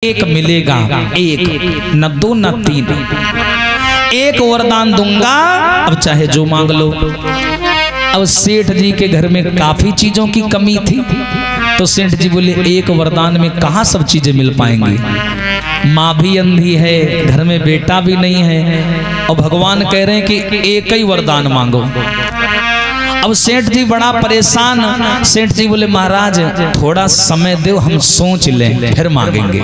एक मिलेगा, एक, न दो न तीन, एक वरदान दूंगा, अब चाहे जो मांग लो। अब सेठ जी के घर में काफी चीजों की कमी थी, तो सेठ जी बोले एक वरदान में कहाँ सब चीजें मिल पाएंगी। माँ भी अंधी है, घर में बेटा भी नहीं है, और भगवान कह रहे हैं कि एक ही वरदान मांगो। अब सेठ जी बड़ा परेशान। सेठ जी बोले महाराज थोड़ा समय दो, हम सोच लें फिर मांगेंगे।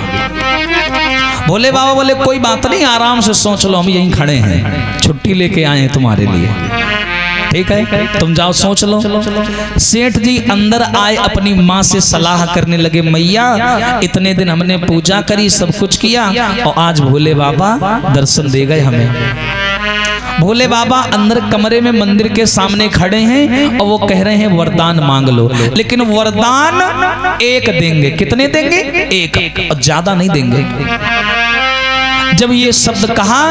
भोले बाबा बोले कोई बात नहीं, आराम से सोच लो, हम यहीं खड़े हैं, छुट्टी लेके आए हैं तुम्हारे लिए, ठीक है, तुम जाओ सोच लो। सेठ जी अंदर आए, अपनी माँ से सलाह करने लगे, मैया इतने दिन हमने पूजा करी, सब कुछ किया, और आज भोले बाबा दर्शन दे गए हमें। भोले बाबा अंदर कमरे में मंदिर के सामने खड़े हैं और वो कह रहे हैं वरदान मांग लो, लेकिन वरदान एक देंगे। कितने देंगे? एक, और ज्यादा नहीं देंगे। जब ये शब्द कहा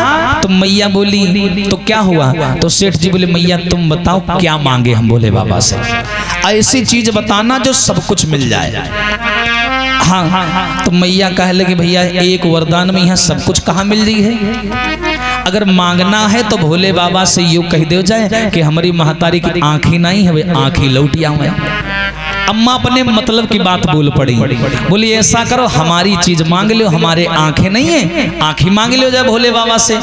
तो मैया बोली तो क्या हुआ? तो सेठ जी बोले मैया तुम बताओ क्या मांगे हम भोले बाबा से, ऐसी चीज बताना जो सब कुछ मिल जाए। हाँ, तो मैया कह लगे भैया एक वरदान में यहाँ सब कुछ कहाँ मिल रही है। अगर मांगना है तो भोले बाबा से यूं कह दे जाए कि हमारी महतारी की आंखें नहीं है, वे आंखें लौट आवे। अम्मा अपने मतलब की बात बोल पड़ी, बोली ऐसा करो हमारी चीज मांग लो, हमारे आंखें नहीं है, आंखें मांग लो जाए भोले बाबा से।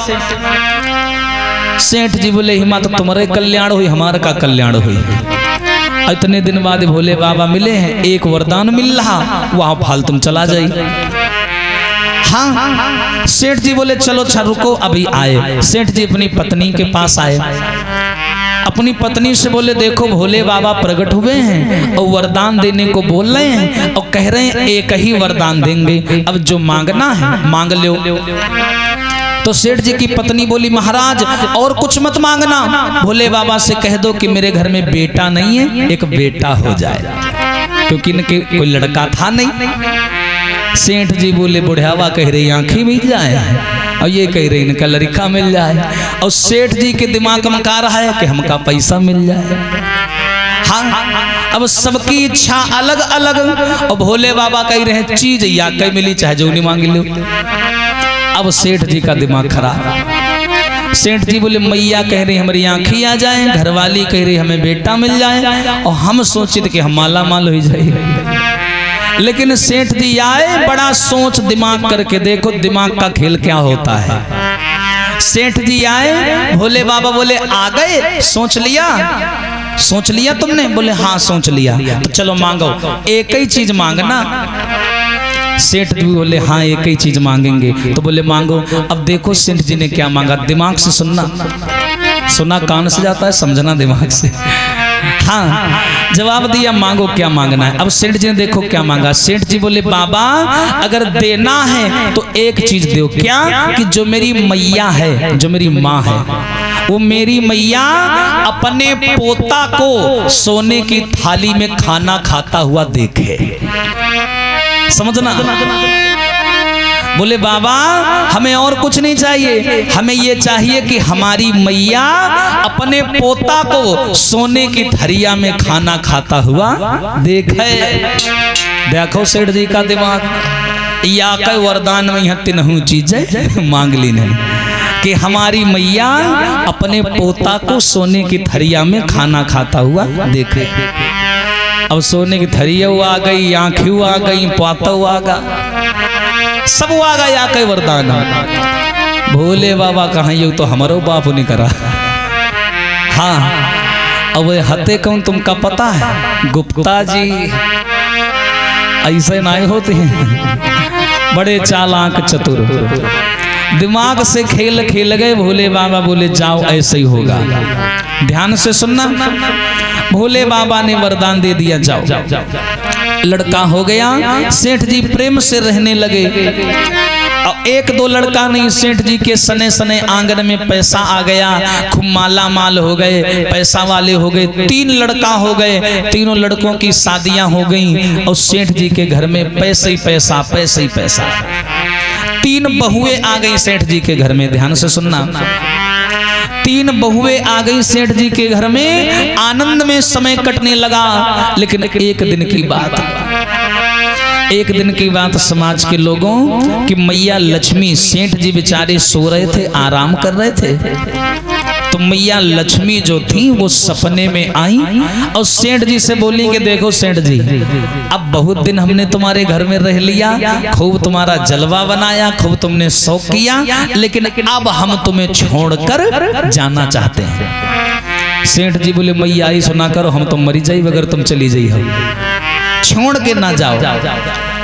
सेठ जी बोले हिमा तो तुम्हारे कल्याण हुई, हमारा का कल्याण हुई। इतने दिन बाद भोले बाबा मिले हैं, एक वरदान मिल रहा, वहां फालतू चला जाए। हाँ, सेठ जी बोले चलो अच्छा रुको, अभी आए। सेठ जी अपनी पत्नी के पास आए, अपनी पत्नी से बोले देखो भोले बाबा प्रकट हुए हैं और वरदान देने को बोल रहे हैं और कह रहे हैं एक ही वरदान देंगे, अब जो मांगना है मांग लो। तो सेठ जी की पत्नी बोली महाराज और कुछ मत मांगना, भोले बाबा से कह दो कि मेरे घर में बेटा नहीं है, एक बेटा हो जाए, क्योंकि इनके कोई लड़का था नहीं। सेठ जी बोले बुढ़ावा कह रही आंखें मिल जाए, और ये कह रही इनका लड़का मिल जाए, और सेठ जी के दिमाग में का रहा है कि हमका पैसा मिल जाए। हाँ, अब सबकी इच्छा अलग अलग, और भोले बाबा कह रहे हैं चीज या कहीं मिली चाहे जो नहीं मांग लो। अब सेठ जी का दिमाग खराब। सेठ जी बोले मैया कह रही हमारी आंखें आ जाए, घरवाली कह रही हमें बेटा मिल जाए, और हम सोचित कि हम माला माल हो जाए। लेकिन सेठ जी आए, बड़ा सोच दिमाग करके देखो दिमाग का खेल क्या होता है। सेठ जी आए, भोले बाबा बोले आ गए, सोच लिया? सोच लिया तुमने? बोले हाँ सोच लिया। तो चलो मांगो, एक ही चीज मांगना। सेठ जी बोले हाँ एक ही चीज मांगेंगे। तो बोले मांगो। अब देखो सेठ जी ने क्या मांगा, दिमाग से सुनना, सुना कान से जाता है, समझना दिमाग से। हाँ, जवाब दिया मांगो क्या मांगना है। अब सेठ जी ने देखो क्या मांगा। सेठ जी बोले बाबा अगर देना है तो एक चीज दो। क्या? कि जो मेरी मैया है, जो मेरी माँ है, वो मेरी मैया अपने पोता को सोने की थाली में खाना खाता हुआ देखे। समझना। बोले बाबा हमें और कुछ नहीं चाहिए, हमें ये चाहिए कि हमारी मैया अपने पोता को सोने की थरिया में खाना खाता हुआ देखे। देखो सेठ जी का दिमाग, या कई वरदान में यहाँ तीनों चीजें मांग ली नहीं, कि हमारी मैया अपने पोता को सोने की थरिया में खाना खाता हुआ देखे। अब सोने की थरिया आ गई, आंखें आ गई, पोता आ गया, सब आ गया कई वरदान। भोले बाबा कहाँ यू तो हमारो बाप ने करा। हाँ, अब हते कौन तुमका पता है? गुप्ता जी ऐसे नहीं होते हैं, बड़े चालाक चतुर, दिमाग से खेल खेल गए। भोले बाबा बोले जाओ ऐसे ही होगा, ध्यान से सुनना। भोले बाबा ने वरदान दे दिया, जाओ। लड़का हो गया, सेठ जी प्रेम से रहने लगे। और एक दो लड़का नहीं, सेठ जी के सने सने आंगन में पैसा आ गया, खूब माला माल हो गए, पैसा वाले हो गए। 3 लड़का हो गए, तीनों लड़कों की शादियां हो गई, और सेठ जी के घर में पैसे ही पैसा, पैसे ही पैसा। 3 बहुएं आ गई सेठ जी के घर में, ध्यान से सुनना। 3 बहुएं आ गई सेठ जी के घर में, आनंद में समय कटने लगा। लेकिन एक दिन की बात, एक दिन की बात समाज के लोगों कि मैया लक्ष्मी, सेठ जी बेचारे सो रहे थे, आराम कर रहे थे, तो मैया लक्ष्मी जो थी वो सपने में आई और सेठ जी से बोली कि देखो सेठ जी, अब बहुत दिन हमने तुम्हारे घर में रह लिया, खूब तुम्हारा जलवा बनाया, खूब तुमने शौक किया, लेकिन अब हम तुम्हें छोड़कर जाना चाहते हैं। सेठ जी बोले मैया आई सुना करो, हम तो मरी जाई अगर तुम चली जाई हो, छोड़ के ना जाओ।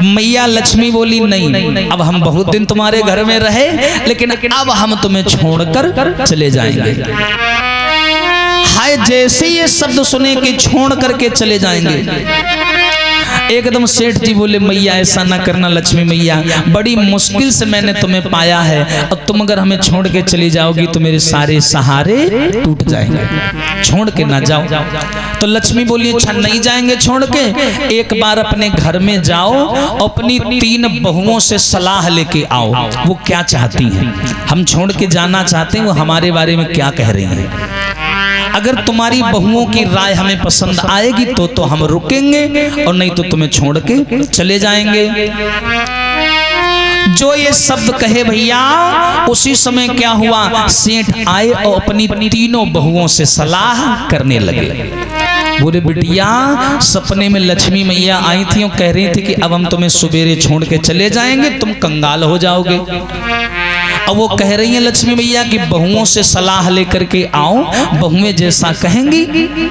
मैया लक्ष्मी बोली नहीं, अब हम बहुत दिन तुम्हारे घर में रहे, लेकिन अब हम तुम्हें छोड़कर चले जाएंगे। हाय जैसे ये शब्द सुने कि छोड़ करके चले जाएंगे, एकदम सेठ जी बोले मैया ऐसा ना करना लक्ष्मी मैया, बड़ी मुश्किल से मैंने तुम्हें पाया है, और तुम अगर हमें छोड़ के चली जाओगी तो मेरे सारे सहारे टूट जाएंगे, छोड़ के ना जाओ। तो लक्ष्मी बोली अच्छा नहीं जाएंगे छोड़ के, एक बार अपने घर में जाओ, अपनी 3 बहुओं से सलाह लेके आओ, वो क्या चाहती हैं, हम छोड़ के जाना चाहते हैं, वो हमारे बारे में क्या कह रही हैं। अगर तुम्हारी बहुओं की राय हमें पसंद आएगी तो हम रुकेंगे, और नहीं तो तुम्हें छोड़ के चले जाएंगे। जो ये शब्द कहे भैया, उसी समय क्या हुआ, सेठ आए और अपनी 3 बहुओं से सलाह करने लगे। बोले बिटिया, सपने में लक्ष्मी मैया आई थी और कह रही थी कि अब हम तुम्हें सवेरे छोड़ के चले जाएंगे, तुम कंगाल हो जाओगे। अब वो कह रही हैं लक्ष्मी मैया कि बहुओं से सलाह लेकर के आओ, बहुएं जैसा कहेंगी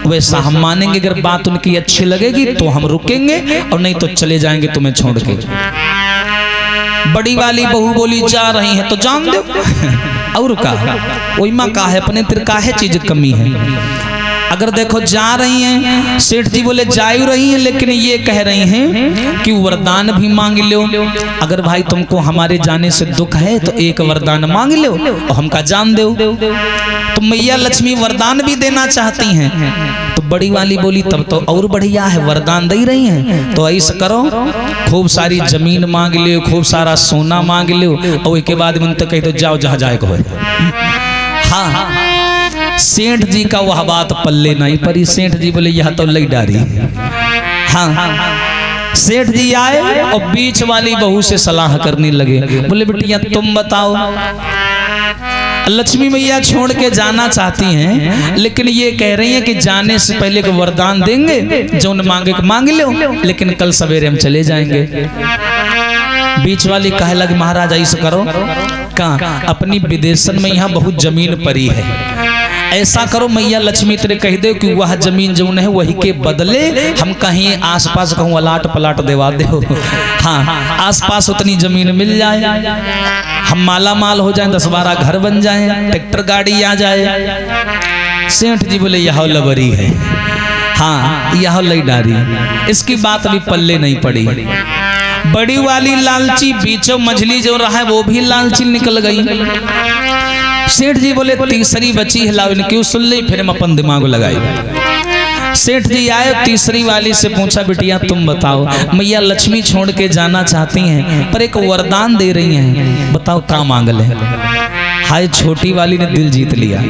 वैसा हम मानेंगे, अगर बात उनकी अच्छी लगेगी तो हम रुकेंगे, और नहीं तो चले जाएंगे तुम्हें छोड़ के। बड़ी वाली बहू बोली जा रही है तो जान दो, और का वही माँ का है, अपने तिर का है चीज कमी है। अगर देखो जा रही हैं, सेठ जी बोले जा रही हैं, लेकिन ये कह रही हैं कि वरदान भी मांग लो, अगर भाई तुमको हमारे जाने से दुख है तो एक वरदान मांग लो और हमका जान दो। तो मैया लक्ष्मी वरदान भी देना चाहती हैं। तो बड़ी वाली बोली तब तो और बढ़िया है, वरदान दे रही हैं तो ऐसा करो, खूब सारी जमीन मांग लो, खूब सारा सोना मांग लो, और एक बाद में कही तो जाओ जहाँ जाए को। हाँ, सेठ जी का वह बात पल्ले नहीं पड़ी। सेठ जी बोले यह तो लई डारी। हाँ, सेठ जी आए और बीच वाली बहू से सलाह करने लगे। बोले बिटिया तुम बताओ, लक्ष्मी मैया छोड़ के जाना चाहती हैं, लेकिन ये कह रही हैं कि जाने से पहले को वरदान देंगे, जो न मांगे मांग लो, लेकिन कल सवेरे हम चले जाएंगे। बीच वाली कहे लगे महाराज ऐसा करो, कहाँ अपनी विदेशन में यहाँ बहुत जमीन पड़ी है, ऐसा करो मैया लक्ष्मी तेरे कह दे कि वह जमीन जो है वही के बदले हम कहीं आसपास कहूँ अलाट पलाट देवा दे। हाँ, आसपास उतनी जमीन मिल जाए, हम माला माल हो जाए, 10-12 घर बन जाए, ट्रैक्टर गाड़ी आ जाए। सेठ जी बोले यह लबरी है। हाँ, यह लई डारी, इसकी बात भी पल्ले नहीं पड़ी। बड़ी वाली लालची बीचों मछली जो रहा है वो भी लालची निकल गई। सेठ जी बोले तीसरी बची हिलाओ इनकी, सुन ली, फिर हम अपन दिमाग लगाई। सेठ जी आए, तीसरी वाली से पूछा बिटिया तुम बताओ, मैया लक्ष्मी छोड़ के जाना चाहती हैं पर एक वरदान दे रही हैं, बताओ क्या मांग ले। हाय, छोटी वाली ने दिल जीत लिया।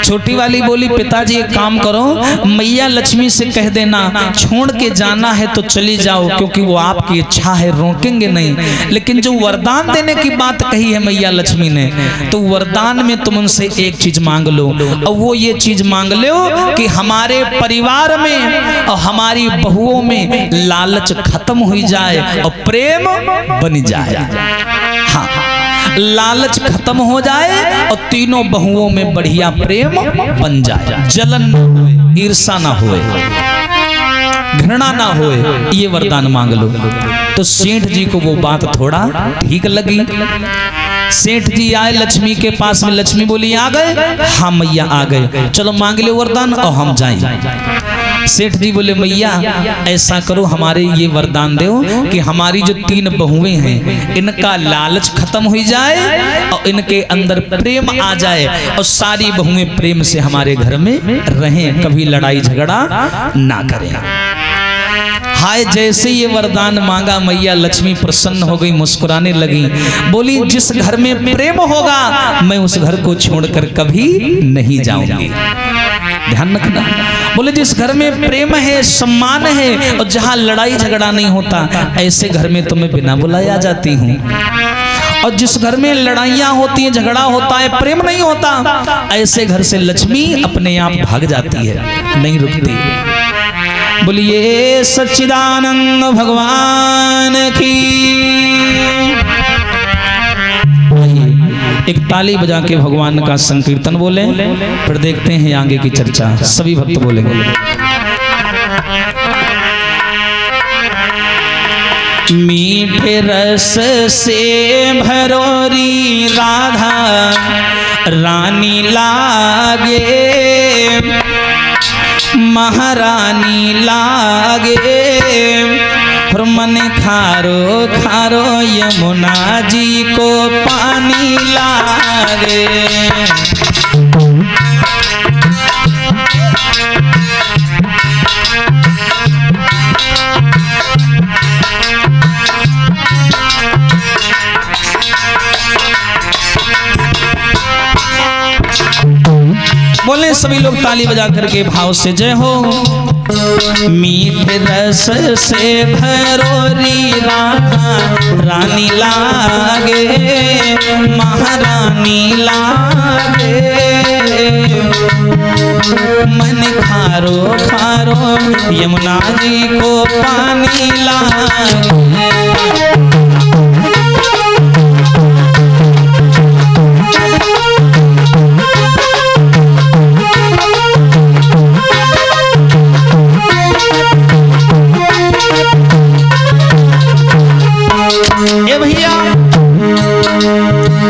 छोटी वाली बोली पिताजी एक काम करो, मैया लक्ष्मी से कह देना छोड़ के जाना है तो चली जाओ, क्योंकि वो आपकी इच्छा है, रोकेंगे नहीं, लेकिन जो वरदान देने की बात कही है मैया लक्ष्मी ने, तो वरदान में तुम उनसे एक चीज मांग लो, और वो ये चीज मांग लो कि हमारे परिवार में और हमारी बहुओं में लालच खत्म हो जाए और प्रेम बन जाए। हाँ, लालच खत्म हो जाए और तीनों बहुओं में बढ़िया प्रेम बन जाए, जलन ना होए, ईर्षा ना होए, घृणा ना होए, ये वरदान मांग लो। तो सेठ जी को वो बात थोड़ा ठीक लगी। सेठ जी आए लक्ष्मी के पास में, लक्ष्मी बोली आ गए? हाँ मैया आ गए, चलो मांग लो वरदान और हम जाएं। सेठ जी बोले मैया ऐसा करो, हमारे ये वरदान दो कि हमारी जो 3 बहुएं हैं इनका लालच खत्म हो जाए और इनके अंदर प्रेम आ जाए और सारी बहुएं प्रेम से हमारे घर में रहें, कभी लड़ाई झगड़ा ना करें। हाय, जैसे ये वरदान मांगा मैया लक्ष्मी प्रसन्न हो गई, मुस्कुराने लगी, बोली जिस घर में प्रेम होगा मैं उस घर को छोड़कर कभी नहीं जाऊंगी। ध्यान रखना। बोले जिस घर में प्रेम है, सम्मान है और जहाँ लड़ाई झगड़ा नहीं होता, ऐसे घर में तो मैं बिना बुलाए आ जाती हूँ। और जिस घर में लड़ाइयाँ होती हैं, झगड़ा होता है, प्रेम नहीं होता, ऐसे घर से लक्ष्मी अपने आप भाग जाती है, नहीं रुकती। बोलिए सच्चिदानंद भगवान की। एक ताली बजा के भगवान का संकीर्तन बोले, फिर देखते हैं आगे की चर्चा। सभी भक्त बोलेंगे। मीठे रस से भरोरी राधा रानी लागे, महारानी लागे। और मन खारो खारो यमुना जी को पानी लागे। बोले सभी लोग ताली बजा करके भाव से जय हो। मीठे रस से भरोरी राधा रानी लागे, महारानी लागे। मन खारो खारो यमुना जी को पानी लागे।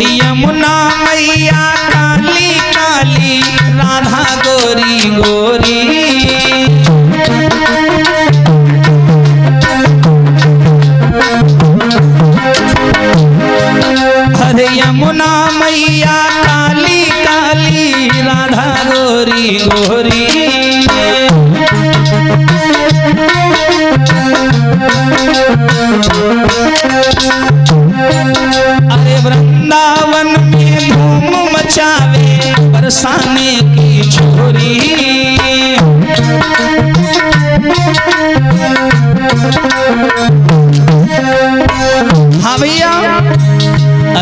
यमुना मैया काली काली, राधा गोरी गोरी। अरे यमुना मैया काली काली, राधा गोरी गोरी। अरे वृंदावन में धूम मचावे बरसाने की छोरी। हाँ भैया,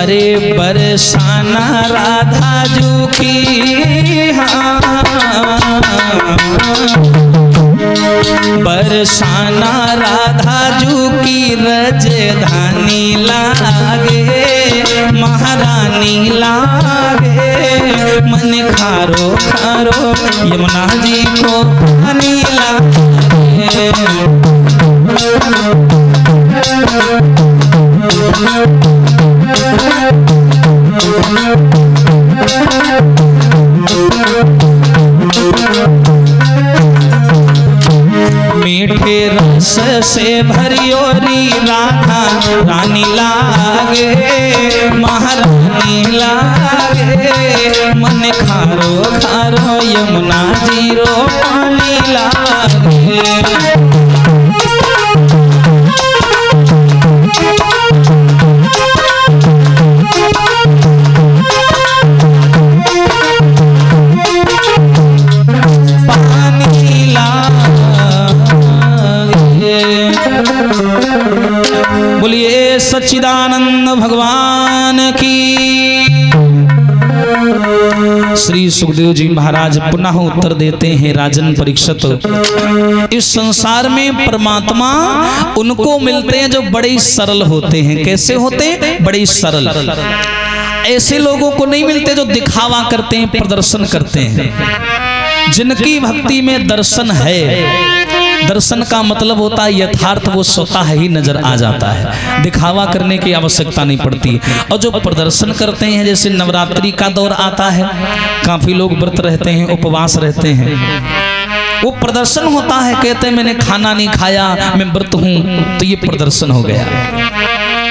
अरे बरसाना राधा जू की, हाँ बरसाना राधा जू की राजधानी लागे, महारानी लागे। मन खारो खारो यमुना जी को पानी लागे। मीठे रस से भरियोरी राधा रानी लागे, महारानी लागे। मन खारो खारो यमुना जी रो पानी लागे। बोलिए सच्चिदानंद भगवान की। श्री सुखदेव जी महाराज पुनः उत्तर देते हैं, राजन परीक्षित, इस संसार में परमात्मा उनको मिलते हैं जो बड़े सरल होते हैं। कैसे होते? बड़े सरल। ऐसे लोगों को नहीं मिलते जो दिखावा करते हैं, प्रदर्शन करते हैं। जिनकी भक्ति में दर्शन है, दर्शन का मतलब होता है यथार्थ वो स्वतः ही नजर आ जाता है, दिखावा करने की आवश्यकता नहीं पड़ती। और जो प्रदर्शन करते हैं, जैसे नवरात्रि का दौर आता है, काफी लोग व्रत रहते हैं, उपवास रहते हैं, वो प्रदर्शन होता है, कहते हैं मैंने खाना नहीं खाया, मैं व्रत हूं, तो ये प्रदर्शन हो गया।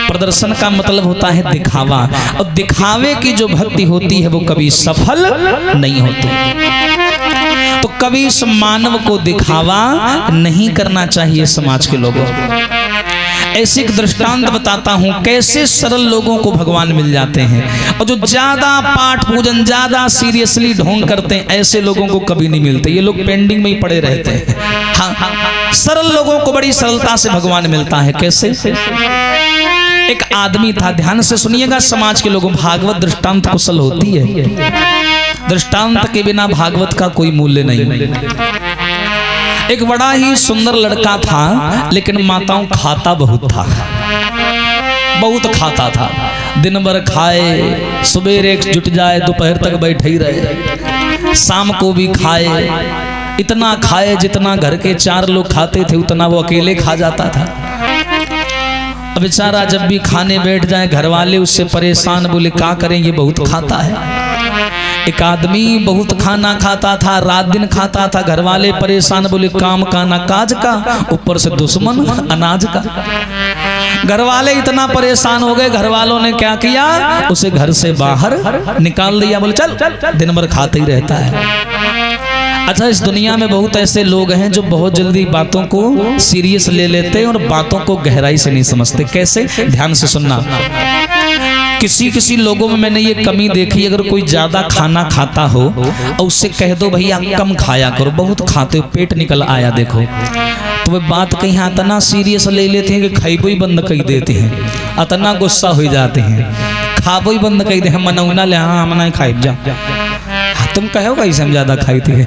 प्रदर्शन का मतलब होता है दिखावा, और दिखावे की जो भक्ति होती है वो कभी सफल नहीं होती। तो कभी इस मानव को दिखावा नहीं करना चाहिए समाज के लोगों को। ऐसी एक दृष्टांत बताता हूँ कैसे सरल लोगों को भगवान मिल जाते हैं, और जो ज्यादा पाठ पूजन ज्यादा सीरियसली ढोंग करते हैं ऐसे लोगों को कभी नहीं मिलते। ये लोग पेंडिंग में ही पड़े रहते हैं। हाँ, सरल लोगों को बड़ी सरलता से भगवान मिलता है। कैसे? एक आदमी था, ध्यान से सुनिएगा समाज के लोगों, भागवत दृष्टांत कुशल होती है, दृष्टांत के बिना भागवत का कोई मूल्य नहीं। एक बड़ा ही सुंदर लड़का था, लेकिन माताओं खाता बहुत था, बहुत खाता था। दिन भर खाए, सुबेरे जुट जाए, दोपहर तक बैठे ही रहे, शाम को भी खाए, इतना खाए जितना घर के 4 लोग खाते थे उतना वो अकेले खा जाता था। अब बेचारा जब भी खाने बैठ जाए घर वाले उससे परेशान, बोले क्या करें ये बहुत खाता है। एक आदमी बहुत खाना खाता था, रात दिन खाता था, घर वाले परेशान, बोले काम का ना काज का, ऊपर से दुश्मन अनाज का। घर वाले इतना परेशान हो गए, घर वालों ने क्या किया, उसे घर से बाहर निकाल दिया। बोले चल दिन भर खाते ही रहता है। अच्छा, इस दुनिया में बहुत ऐसे लोग हैं जो बहुत जल्दी बातों को सीरियस ले लेते हैं और बातों को गहराई से नहीं समझते। कैसे? ध्यान से सुनना। किसी लोगों में मैंने ये कमी देखी, अगर कोई ज्यादा खाना खाता हो और उससे कह दो भैया कम खाया करो, बहुत खाते हो पेट निकल आया देखो, तो वे बात कहीं इतना सीरियस ले लेते हैं कि खाइबो ही बंद कर देते हैं, इतना गुस्सा हो जाते हैं, खाबो ही बंद कर दे, हम मनौना ले, हाँ हम नहीं खाए जा, तुम कहो कैसे हम ज्यादा खाई थे।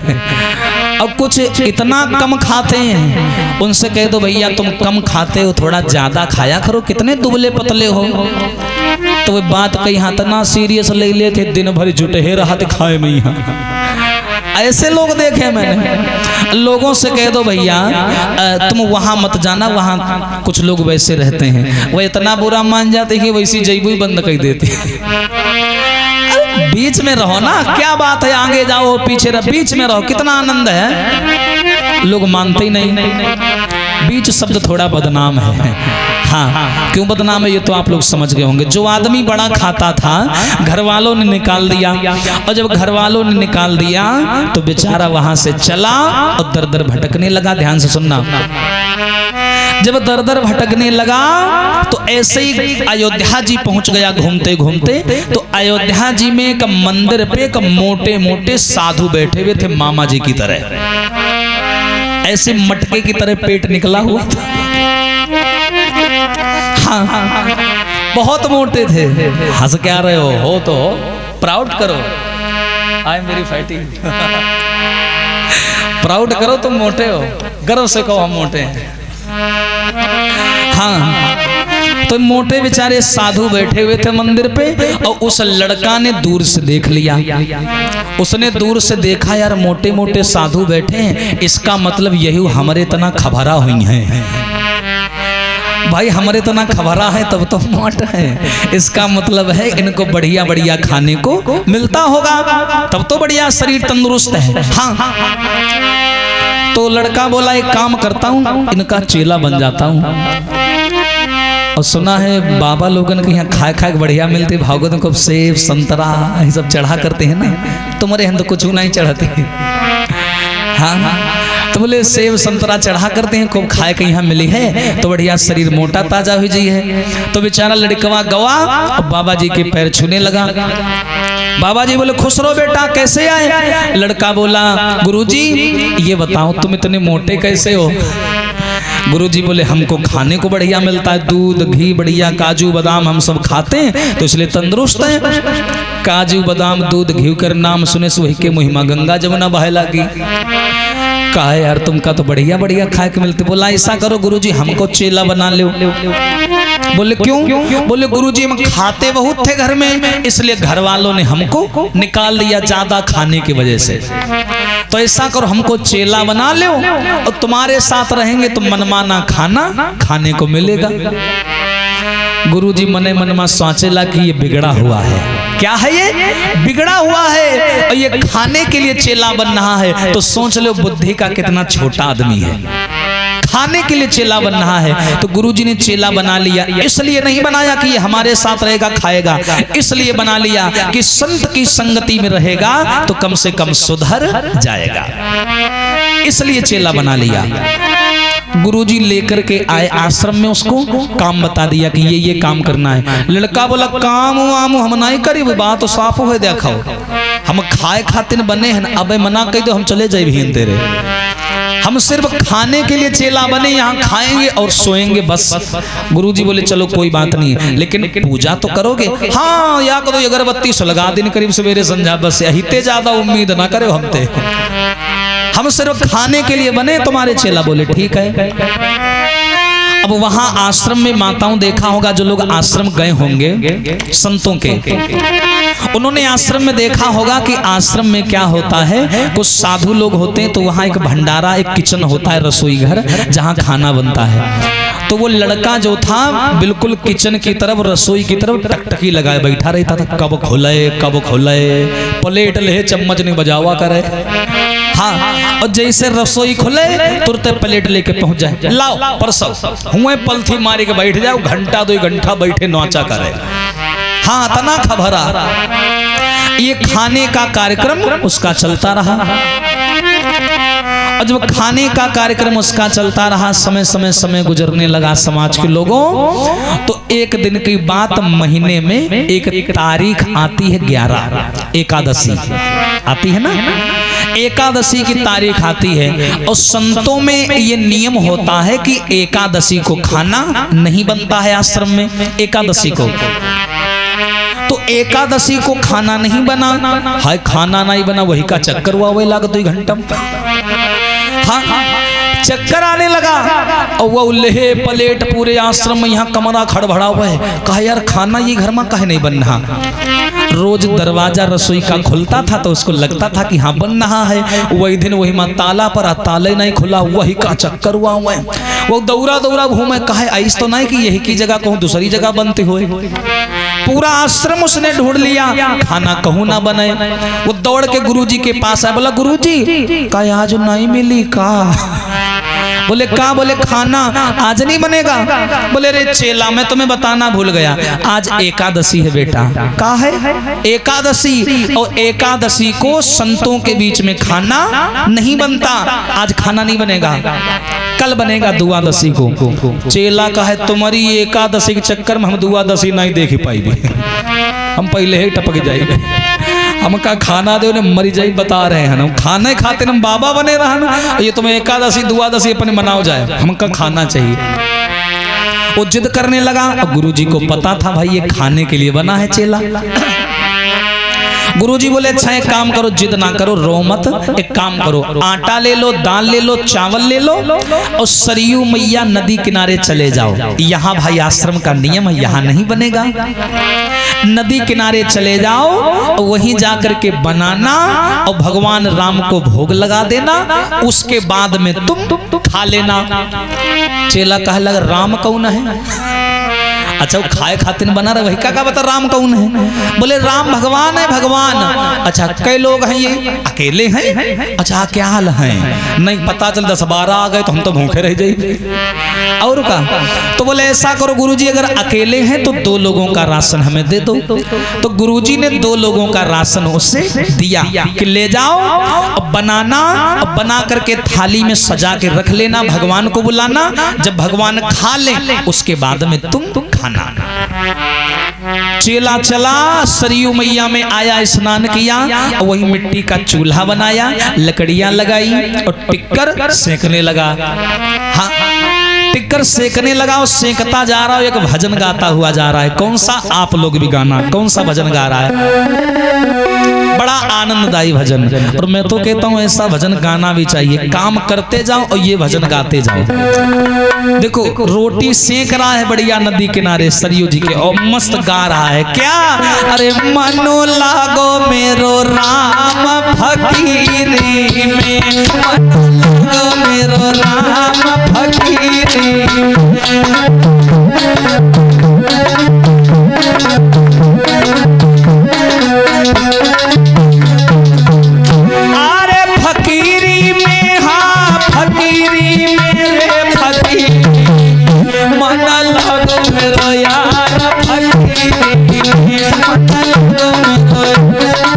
अब कुछ इतना कम खाते हैं, उनसे कह दो भैया तुम कम खाते हो, थोड़ा ज्यादा खाया करो, कितने दुबले पतले हो, तो वे बात कहीं इतना सीरियस ले लेते, दिन भर जुटे ही रहा खाए में यहाँ। ऐसे लोग देखे मैंने। लोगों से कह दो भैया तुम वहां मत जाना, वहां कुछ लोग वैसे रहते हैं, वो इतना बुरा मान जाते कि वैसी जैबू ही बंद कर देते। बीच में रहो ना, क्या बात है आगे जाओ पीछे रहो, बीच में रहो, कितना आनंद है। लोग मानते ही नहीं। बीच शब्द थोड़ा बदनाम है। हाँ, क्यों बदनाम है ये तो आप लोग समझ गए होंगे। जो आदमी बड़ा खाता था घर वालों ने निकाल दिया, और जब घर वालों ने निकाल दिया तो बेचारा वहां से चला और दर दर भटकने लगा। ध्यान से सुनना। जब दर दर भटकने लगा तो ऐसे ही अयोध्या जी पहुंच गया घूमते घूमते। तो अयोध्या जी में एक मंदिर पे एक मोटे मोटे साधु बैठे हुए थे, मामा जी की तरह, ऐसे मटके की तरह पेट निकला हुआ था। हाँ, बहुत मोटे थे। हंस क्या रहे हो तो प्राउड करो, I am very fighting. Proud करो तुम मोटे हो, गर्व से कहो हम मोटे हैं। हाँ, तो मोटे बेचारे साधु बैठे हुए थे मंदिर पे, और उस लड़का ने दूर से देख लिया। उसने दूर से देखा यार मोटे मोटे साधु बैठे हैं, इसका मतलब यही हमारे इतना खबरा हुई हैं भाई, हमारे इतना खबरा है तब तो मोटा है, इसका मतलब है इनको बढ़िया बढ़िया खाने को मिलता होगा, तब तो बढ़िया शरीर तंदुरुस्त है। हाँ, तो लड़का बोला एक काम करता हूँ, इनका चेला बन जाता हूँ। और सुना है बाबा लोगन के यहाँ खाए खाए बढ़िया मिलते, भागवत को सेब संतरा ये सब चढ़ा करते हैं ना, तुम्हारे यहाँ तो कुछ नहीं चढ़ाते। हाँ, तो बोले सेब संतरा चढ़ा करते हैं, खूब खाए के यहाँ मिली है तो बढ़िया शरीर मोटा ताजा हो जी है। तो बेचारा लड़कवा गवा और बाबा जी के पैर छूने लगा। बाबा जी बोले खुश रहो बेटा, कैसे आए? लड़का बोला गुरुजी ये बताओ तुम इतने मोटे कैसे हो? गुरुजी बोले हमको खाने को बढ़िया मिलता है, दूध घी बढ़िया काजू बादाम हम सब खाते हैं तो इसलिए तंदुरुस्त हैं। काजू बादाम दूध घी कर नाम सुने सुही के महिमा गंगा जमुना बहे लगी। कहा यार तुमका तो बढ़िया बढ़िया खाए के मिलते। बोला ऐसा करो गुरुजी हमको चेला बना लो। बोले क्यों? बोले गुरुजी हम खाते बहुत थे घर में, इसलिए घर वालों ने हमको निकाल दिया ज्यादा खाने की वजह से। तो ऐसा करो हमको चेला बना लो और तुम्हारे साथ रहेंगे तो मनमाना खाना खाने को मिलेगा। गुरुजी मने मनमा सोचेला कि ये बिगड़ा हुआ है। क्या है ये? बिगड़ा हुआ है और ये खाने के लिए चेला बन रहा है। तो सोच लो बुद्धि का कितना छोटा आदमी है, खाने के लिए चेला बन रहा है। तो गुरुजी ने चेला बना लिया, इसलिए नहीं बनाया कि ये हमारे साथ रहेगा खाएगा, इसलिए बना लिया कि संत की संगति में रहेगा तो कम से कम सुधर जाएगा, इसलिए चेला बना लिया। गुरुजी लेकर के आए आश्रम में, उसको काम बता दिया कि ये काम करना है। लड़का बोला काम वाम हम नहीं करी, बात तो साफ हो देखा, हम खाए खातिर बने हैं, अब मना कही तो हम चले जाए भी तेरे, हम सिर्फ खाने के लिए चेला बने, यहाँ खाएंगे और सोएंगे बस। गुरुजी बोले चलो कोई बात नहीं, लेकिन पूजा तो करोगे? हाँ या करो अगरबत्ती सुलगा दिन करीब सवेरे संध्या, बस यही ते ज्यादा उम्मीद ना करे हमते, हम सिर्फ खाने के लिए बने तुम्हारे चेला। बोले ठीक है। अब वहां आश्रम में माताओं देखा होगा, जो लोग आश्रम गए होंगे संतों के, उन्होंने आश्रम में देखा होगा कि आश्रम में क्या होता है, कुछ साधु लोग होते हैं तो वहां एक भंडारा, एक किचन होता है, रसोई घर जहां खाना बनता है। तो वो लड़का जो था बिल्कुल किचन की तरफ, रसोई की तरफ टकटकी लगाए बैठा रहता था, कब खोले कब खोले, प्लेट ले चम्मच नहीं बजावा करे। हाँ, और जैसे रसोई खुले तुरंत प्लेट लेके पहुंच जाए, लाओ परसो हुए, पलथी मारे के बैठ जाओ, घंटा 2 घंटा बैठे नौचा करे। हाँ तना खबरा, ये खाने का कार्यक्रम उसका चलता रहा। और जब खाने का कार्यक्रम उसका चलता रहा, समय गुजरने लगा समाज के लोगों, तो एक दिन की बात, महीने में एक तारीख आती है 11, एकादशी आती है ना, एकादशी की तारीख आती है। और संतों में ये नियम होता है कि एकादशी को खाना नहीं बनता है आश्रम में, एकादशी को। तो एकादशी को खाना नहीं बना, हाय खाना नहीं बना, वही का चक्कर हुआ, वही लगा 2 घंटा। हाँ चक्कर आने लगा, और वो उल्हे प्लेट पूरे आश्रम में, यहाँ कमरा खड़बड़ा हुआ है। कहा यार खाना ये घर में कहे नहीं बन रहा। रोज दरवाजा रसोई का खुलता था तो उसको लगता था कि हाँ बन रहा है, वही दिन वही मां ताला पर, ताले नहीं खुला, वही का चक्कर हुआ हुआ है। वो दौड़ा दौड़ा घूमे, कहे ऐसा तो नहीं कि यही की जगह कहूँ दूसरी जगह बनती हो। पूरा आश्रम उसने ढूंढ लिया, खाना कहूँ ना बने। वो दौड़ के गुरुजी के पास आया, बोला गुरुजी का आज नहीं मिली का? बोले का? बोले खाना आज नहीं बनेगा। बोले रे चेला मैं तुम्हें बताना भूल गया, आज एकादशी है बेटा। का है? एकादशी, और एकादशी को संतों के बीच में खाना नहीं बनता, आज खाना नहीं बनेगा, कल बनेगा द्वादशी को। चेला का है तुम्हारी एकादशी के चक्कर में हम द्वादशी नहीं देख पाएंगे, हम पहले ही टपक जाएंगे, हमका खाना दे मरी जाई, बता रहे हैं हम खाने खाते हम बाबा बने रहा, ये तुम्हें एकादशी द्वादशी अपने मनाओ जाए, हमका खाना चाहिए। वो जिद करने लगा, और गुरुजी को पता था भाई ये खाने के लिए बना है चेला। गुरुजी बोले अच्छा एक काम करो, जिद ना करो, रो मत, एक काम करो आटा ले लो, दाल ले लो, चावल ले लो, और सरयू मैया नदी किनारे चले जाओ। यहाँ भाई आश्रम का नियम है, यहाँ नहीं बनेगा। नदी किनारे चले जाओ और वहीं जाकर के बनाना और भगवान राम को भोग लगा देना, उसके बाद में तुम खा लेना। चेला कह लगा राम कौन है? अच्छा वो खाए खातिर बना रहे, वही का बता राम कौन है? बोले राम भगवान है, भगवान। अच्छा कई लोग हैं ये? अकेले हैं। अच्छा क्या हाल है? नहीं पता चल 10-12 आ गए तो हम तो भूखे रह जाएंगे। और का? तो बोले ऐसा करो गुरुजी अगर अकेले हैं तो 2 लोगों का राशन हमें दे दो। तो गुरुजी ने 2 लोगों का राशन उससे दिया कि ले जाओ अब बनाना, अब बना करके थाली में सजा के रख लेना, भगवान को बुलाना, जब भगवान खा ले उसके बाद में तुम खाना। चेला चला सरयू मैया में आया, स्नान किया, वही मिट्टी का चूल्हा बनाया, लकड़ियां लगाई और टिक्कर सेकने लगा। हाँ टिक्कर सेकने लगा और सेकता जा रहा है, एक भजन गाता हुआ जा रहा है। कौन सा? आप लोग भी गाना, कौन सा भजन गा रहा है? बड़ा आनंददायी भजन। और मैं तो कहता हूँ ऐसा भजन गाना भी चाहिए, काम करते जाओ और ये भजन गाते जाओ। देखो रोटी सेक रहा है बढ़िया नदी किनारे सरयू जी के, और मस्त गा रहा है क्या? अरे मनो लागो मेरो राम फकीरी में, मनो लागो मेरो राम फकीरी। अरे फकीरी में, हाँ फकीरी मेरे फकीरी, मन लगो मेरो यार फकीरी, मन लगो मेरो।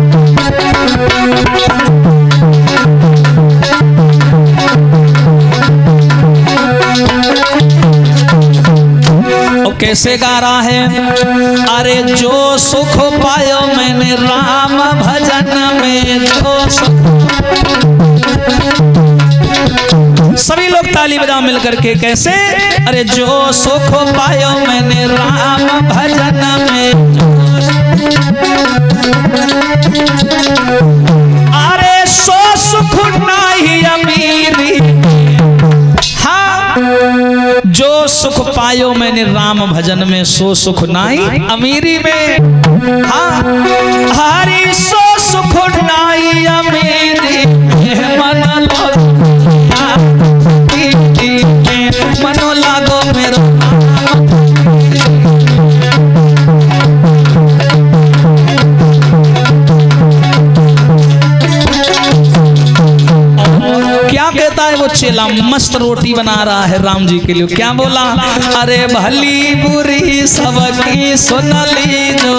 कैसे गा रहा है, अरे जो सुख पायो मैंने राम भजन में, जो सभी लोग ताली बजा मिलकर के, कैसे, अरे जो सुख पायो मैंने राम भजन में, अरे सो सुख नहीं अमीरी, हाँ जो सुख पायो मैंने राम भजन में, सो सुख नहीं अमीरी में, हाँ हरी सो सुख नहीं अमीरी मन मनो लागो मेरो, क्या कहता है वो चेला, मस्त रोटी बना रहा है राम जी के लिए, क्या बोला, अरे भली बुरी सबकी सुन लीजो,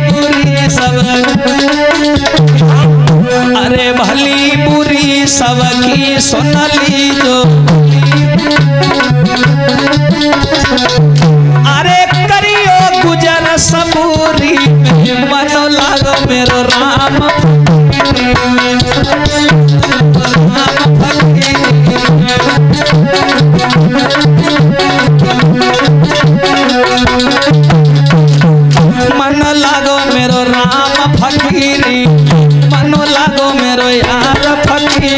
बुरी सब, अरे भली बुरी सबकी सुन लीजो, अरे करियो गुजर सबूरी मनो लागो मेरो राम, मन लागो मेरो राम फकीरी, मनो लागो मेरो यार फकीरी।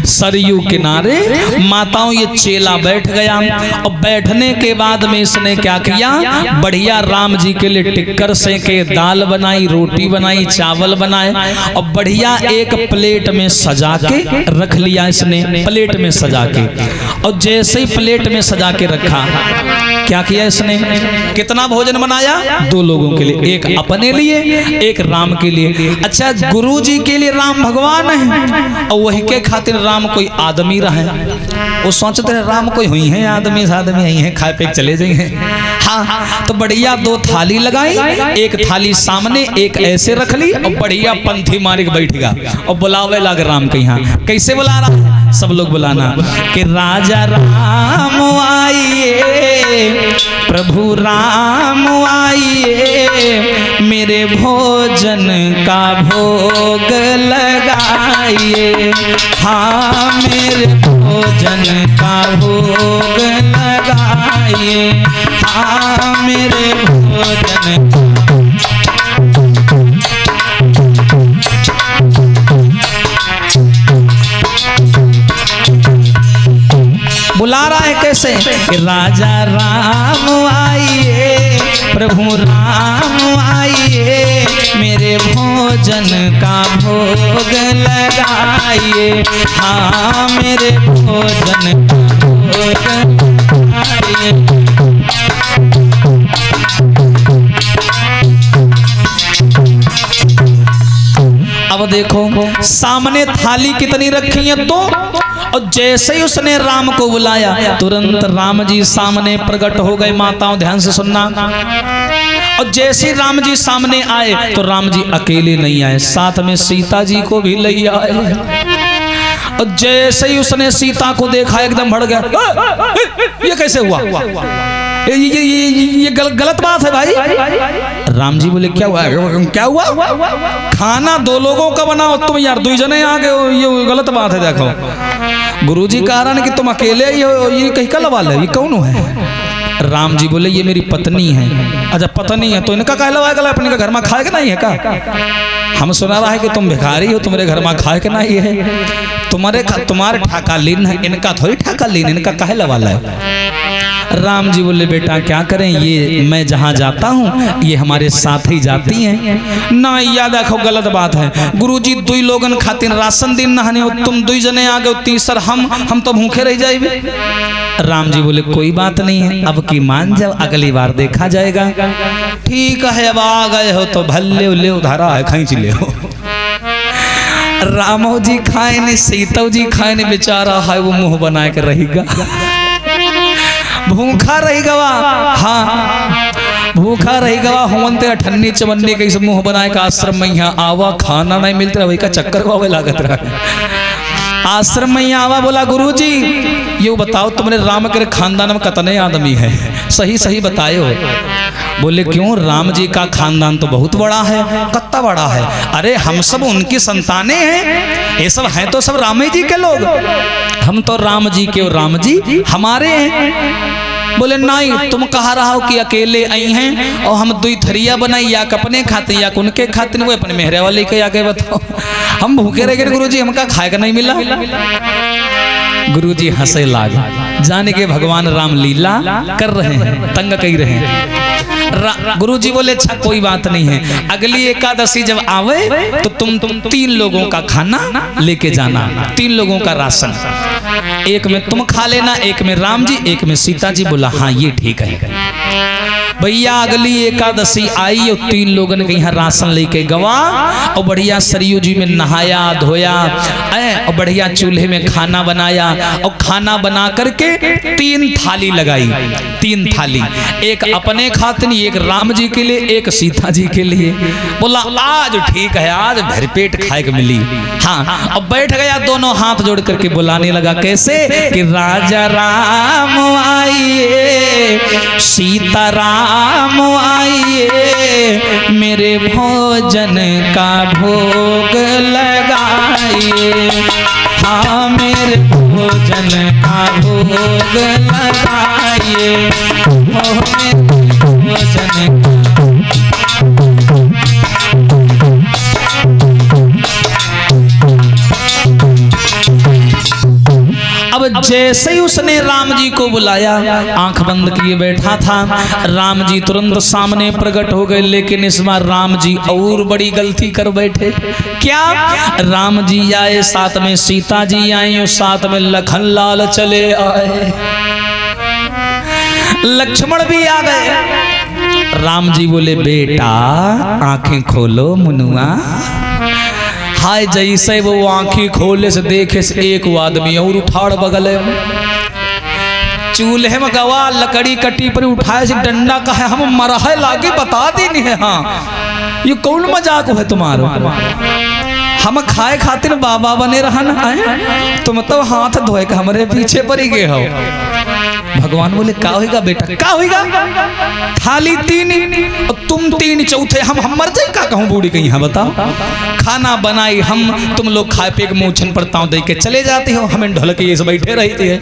सरयू किनारे माताओं ये चेला बैठ गया और बैठने के बाद में इसने क्या किया, बढ़िया राम जी के लिए टिक्कर सेके, दाल बनाई, रोटी बनाई, चावल बनाए और बढ़िया एक प्लेट में सजा के रख लिया इसने, प्लेट में सजा के, और जैसे ही प्लेट में सजा के रखा, क्या किया इसने, कितना भोजन बनाया, 2 लोगों के लिए, एक अपने लिए एक राम के लिए। अच्छा गुरु जी के लिए राम भगवान है और वही के खातिर राम कोई आदमी रहे, वो सोचते हैं राम कोई हुई है, आदमी आदमी यही है, खाए पे चले जाएंगे। हाँ तो बढ़िया 2 थाली लगाई, एक थाली सामने एक ऐसे रख ली और बढ़िया पंथी मार के बैठ गया और बुलावे लग राम के यहाँ। कैसे बुला रहा, सब लोग बुलाना कि राजा राम आइए, प्रभु राम आइए, मेरे भोजन का भोग लगाइए, हाँ मेरे भोजन का भोग लगाइए, हाँ मेरे भोजन का। बुला रहा है कैसे कि राजा राम आइए, प्रभु राम आइए, मेरे भोजन का भोग लगाइए, हाँ मेरे भोजन का भोग लगाइए। अब देखो सामने थाली कितनी रखी है, 2, और जैसे ही उसने राम को बुलाया तुरंत राम जी सामने प्रकट हो गए। माताओं ध्यान से सुनना, और जैसे ही राम जी सामने आए तो राम जी अकेले नहीं आए, साथ में सीता जी को भी ले आए। और जैसे ही उसने सीता को देखा एकदम भड़क गया, ये कैसे हुआ, ये गलत बात है भाई। राम जी बोले क्या हुआ, क्या हुआ, खाना 2 लोगों का बनाओ, तुम यार 2 जने आ गए हो, ये गलत बात है। देखो गुरुजी कह रहे हैं कि तुम अकेले ही हो, ये कहीं का लवाल है, ये कौन है। राम जी बोले ये मेरी पत्नी है। अच्छा पत्नी है तो इनका कहला है, अपने का घर में खाए के नहीं है का, हम सुना रहा है कि तुम भिखारी हो, तुम्हारे घर में खाए के नहीं है, तुम्हारे ठाका लीन है, इनका थोड़ी ठाका लीन, इनका कहला वाला है। राम जी बोले बेटा क्या करें, ये मैं जहाँ जाता हूँ ये हमारे साथ ही जाती हैं ना, याद रखो गलत बात है। गुरुजी 2 लोगन खातिर राशन दिन नहाने हो, तुम 2 जने आ गए, तीसर हम तो भूखे रह जाएंगे। राम जी बोले कोई बात नहीं है, अब की मान जाओ, अगली बार देखा जाएगा। ठीक है अब आ गए हो तो भले ले उधारा है, खींच ले हो। रामो जी खाए नहीं, सीता जी खाए नहीं, बेचारा है वो मुंह बना के रहेगा, भूखा रहेगा। हाँ भूखा रही गवा होवनते अठन्नी चवन्नी के मुंह बनाए का आश्रम में यहाँ आवा खाना नहीं मिलता वही का चक्कर को लागत रहा। आश्रम में आवा बोला गुरुजी ये बताओ तुमने राम के खानदान में कितने आदमी है, सही सही बताए हो। बोले क्यों, राम जी का खानदान तो बहुत बड़ा है। कितना बड़ा है? अरे हम सब उनकी संतानें हैं, ये सब हैं तो सब राम जी के लोग, हम तो राम जी के और राम जी हमारे हैं। बोले नहीं, तुम कहा रहा हो कि अकेले आई हैं और हम दुई थरिया बनाई, या अपने खाते या उनके खाते, वो अपने मेहरे वाले के आगे बताओ। हम भूखे रह गए गुरुजी, हमका खाए का नहीं मिला। गुरुजी हंसे लाग, जाने के भगवान राम लीला कर रहे हैं, तंग कही रहे हैं। गुरुजी बोले अच्छा कोई बात नहीं है, अगली एकादशी जब आवे तो तुम 3 लोगों का खाना लेके जाना, 3 लोगों का राशन, एक में तुम खा लेना, एक में राम जी, एक में सीता जी। बोला हाँ ये ठीक है। भैया अगली एकादशी आई और 3 लोगों ने यहाँ राशन लेके गवा और बढ़िया सरयू जी में नहाया धोया और बढ़िया चूल्हे में खाना बनाया और खाना बना करके 3 थाली लगाई, 3 थाली, एक अपने खातिर, एक राम जी के लिए, एक सीता जी के लिए। बोला आज ठीक है, आज भरपेट खाए को मिली। हाँ, अब बैठ गया, दोनों हाथ जोड़ करके बुलाने लगा, कैसे कि राजा राम आइए, सीता राम आइए, मेरे भोजन का भोग लगाइए। हाँ मेरे भोजन का भोग लगाइए, मेरे भोजन का। अब जैसे ही उसने राम जी को बुलाया, आंख बंद किए बैठा था, राम जी तुरंत सामने प्रकट हो गए। लेकिन इस बार राम जी और बड़ी गलती कर बैठे। क्या? राम जी आए, साथ में सीता जी आई और साथ में लखन लाल चले आए, लक्ष्मण भी आ गए। राम जी बोले बेटा आंखें खोलो मुनुआ। हाय जैसे वो आंखें खोले से देखे से एक आदमी और उठाड़ बगल चूल्हे में गवा लकड़ी कटी पर उठाए से डंडा का है, हम मरहे लागे बता देनी है। हाँ ये कौन मजाक है तुम्हारा, हम खाए खातिर बाबा बने रहना है, तुम तो हाथ धोए के हमारे पीछे पड़ गए हो। भगवान बोले क्या होगा बेटा, क्या होगा? थाली 3 और तुम 3 चौथे, हम मर जाए का कहूँ बूढ़ी कहीं। हाँ बताओ, खाना बनाई हम, तुम लोग खाए पे मूछन पर ताव दे के चले जाते हो, हमें ढल के ये सब बैठे रहते हैं।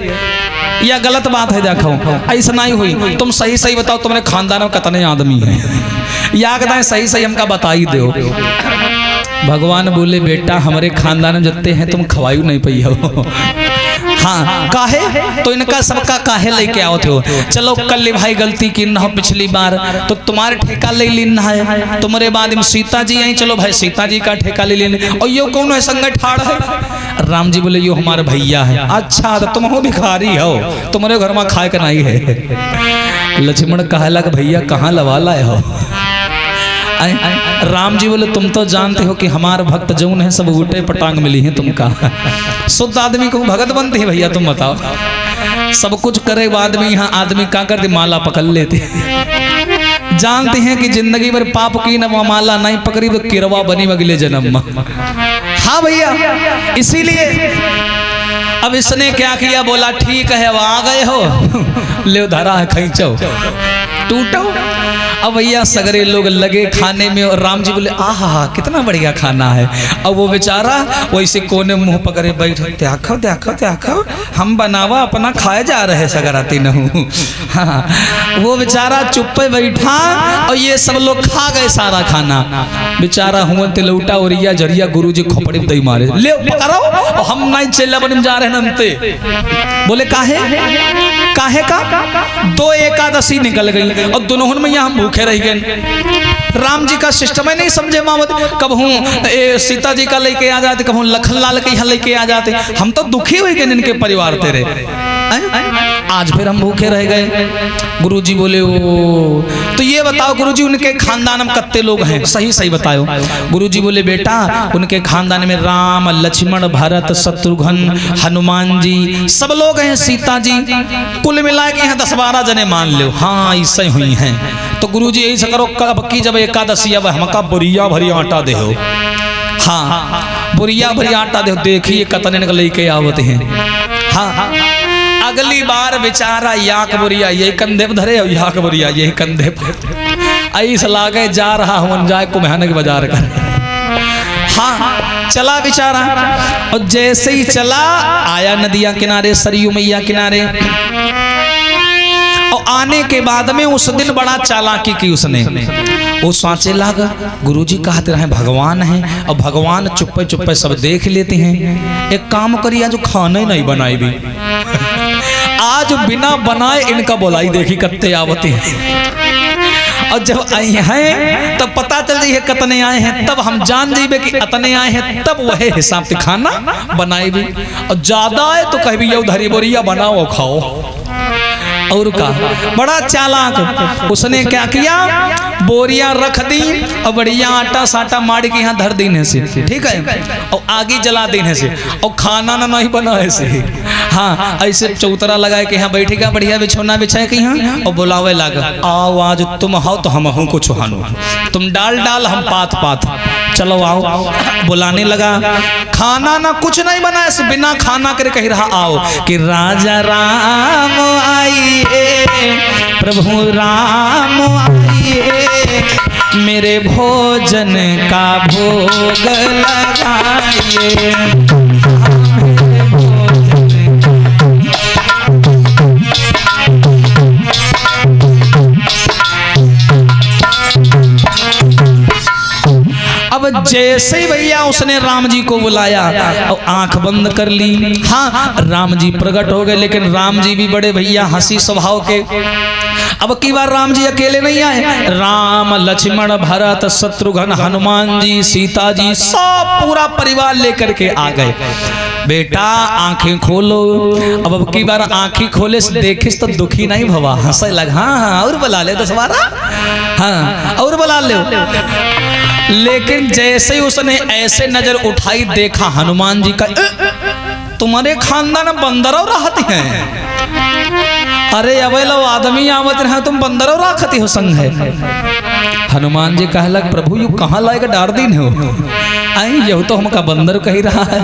यह गलत बात है, देखो ऐसा नहीं हुई। तुम सही सही बताओ तुम्हारे खानदान में कितने आदमी हैं, या कहते सही सही हमका बता ही दो। भगवान बोले बेटा हमारे खानदान में जत्ते हैं तुम खवायू नहीं पई हो। हाँ काहे, तो इनका सबका काहे लेके आओ थे। चलो कल भाई गलती की ना हो पिछली बार, तो तुम्हारे ठेका ले लेना है। तुम्हारे बाद में सीता जी आई, चलो भाई सीता जी का ठेका ले लेने। और यो कौन है संगत ठाड़ है? राम जी बोले यो हमारे भैया है। अच्छा तो तुम हो भिखारी हो, तुम्हारे घर में खाए का नहीं है। लक्ष्मण कहला कि भैया कहाँ लवा लाए हो? राम जी बोले तुम तो जानते हो कि हमारे भक्त जौन है सब उल्टे पटांग मिली हैं तुमका। शुद्ध आदमी को भगत बनते हैं भैया, तुम बताओ। सब कुछ करे आदमी, यहाँ आदमी क्या करते, माला पकड़ लेते। जानते हैं कि जिंदगी भर पाप की न माला नहीं पकड़ी तो किरवा बनी अगले जन्म में। हाँ भैया, इसीलिए अब इसने क्या किया, बोला ठीक है अब आ गए हो, ले धरा है खींचो टूटो। अब भैया सगरे लोग लगे खाने में, और राम जी बोले आहा कितना बढ़िया खाना है। अब वो बेचारा वैसे कोने मुंह पकड़े बैठ, देखो देखो देखो हम बनावा अपना खाए जा रहे सगराती न हूँ। हाँ वो बेचारा चुप पे बैठा और ये सब लोग खा गए सारा खाना। बेचारा हुआ ते लौटा और या जरिया गुरु जी खोपड़ी दई मारे, ले पकड़ो और हम नहीं चेला बन जा रहे नंते। बोले काहे काहे का? 2 एकादशी निकल गई और दोनों में यहाँ हम भूखे रह गए। राम जी का सिस्टम है नहीं समझे मामद, कब हूँ सीता जी का लेके आ जाते, कब हूँ लखन लाल के यहाँ लेके आ जाते। हम तो दुखी हुए गए इनके परिवार तेरे। आज फिर हम भूखे रह गए। गुरुजी बोले ओ तो ये बताओ गुरुजी उनके खानदान में कितने लोग हैं, सही सही बताओ। गुरुजी बोले बेटा उनके खानदान में राम लक्ष्मण भरत शत्रुघ्न हनुमान जी सब लोग हैं, सीता जी, कुल मिला के यहाँ 10-12 जने मान लो। हाँ ऐसे हुई हैं। तो गुरुजी यही से करो कब की जब एकादशी अब हमका बोरिया भरी आटा दे हो। हाँ बोरिया भरी आटा दे, देखिए कतने लेके आवते हैं। हाँ अगली बार बेचारा याक बोरिया यही कंधे पर धरे, याक बोरिया यही कंधे पर ऐसा लागे जा रहा हूँ जाए कुम्हाने के बाजार कर। हाँ चला बेचारा और जैसे ही चला आया नदिया किनारे, सरयू मैया किनारे। और आने के बाद में उस दिन बड़ा चालाकी की उसने, वो सोचे लगा गुरुजी कहते रहे भगवान हैं और भगवान चुप्पे चुप्पे सब देख लेते हैं। एक काम करिए जो खाना ही नहीं बनाई भी, आज बिना बनाए इनका बोलाई देखी कत्ते आवते हैं। और जब आए हैं तब पता चल जाइए कतने आए हैं, तब हम जान जाइए कि अतने आए हैं, तब वह हिसाब से खाना बनाए भी। और ज्यादा आए तो कह भी ये धरी बोरिया बनाओ खाओ। और का बड़ा चालाक उसने क्या किया, बोरियां रख दी और बढ़िया आटा साटा मार के यहाँ धर देने से, ठीक है, और आगे जला देने से, और खाना ना नहीं बना ऐसे। हाँ ऐसे चौतरा लगाए के यहाँ बैठेगा, बढ़िया बिछौना बिछाए के यहाँ और बुलावे लगा, आओ आज तुम हो तो हम हूँ कुछ हानो, तुम डाल डाल हम पात पात, चलो आओ। बुलाने लगा, खाना ना कुछ नहीं बना, ऐसे बिना खाना करे कह रहा आओ कि राजा राम आइए प्रभु राम आइए, मेरे भोजन का भोग लगाइए। अब जैसे ही भैया उसने राम जी को बुलाया और आंख बंद कर ली। हाँ राम जी प्रकट हो गए, लेकिन राम जी भी बड़े भैया हंसी स्वभाव के। अब की बार राम जी अकेले नहीं आए, राम लक्ष्मण भरत शत्रुघ्न हनुमान जी सीता जी सब पूरा परिवार लेकर के आ गए। बेटा आंखें खोलो। अब की बार आंखें खोले से देखे तो दुखी नहीं भवा, हंसे लगा। हाँ और बुला ले 10-12, हाँ और बुला ले। लेकिन जैसे ही उसने ऐसे नजर उठाई देखा हनुमान जी का, तुम्हारे खानदान में बंदरों रहती हैं। अरे अब लो आदमी आवत रहे तुम बंदरों रखती हो संग है। हनुमान जी कहलक प्रभु यू कहाँ लाएगा डार दिन हो, आई यह तो हमका बंदर कही रहा है।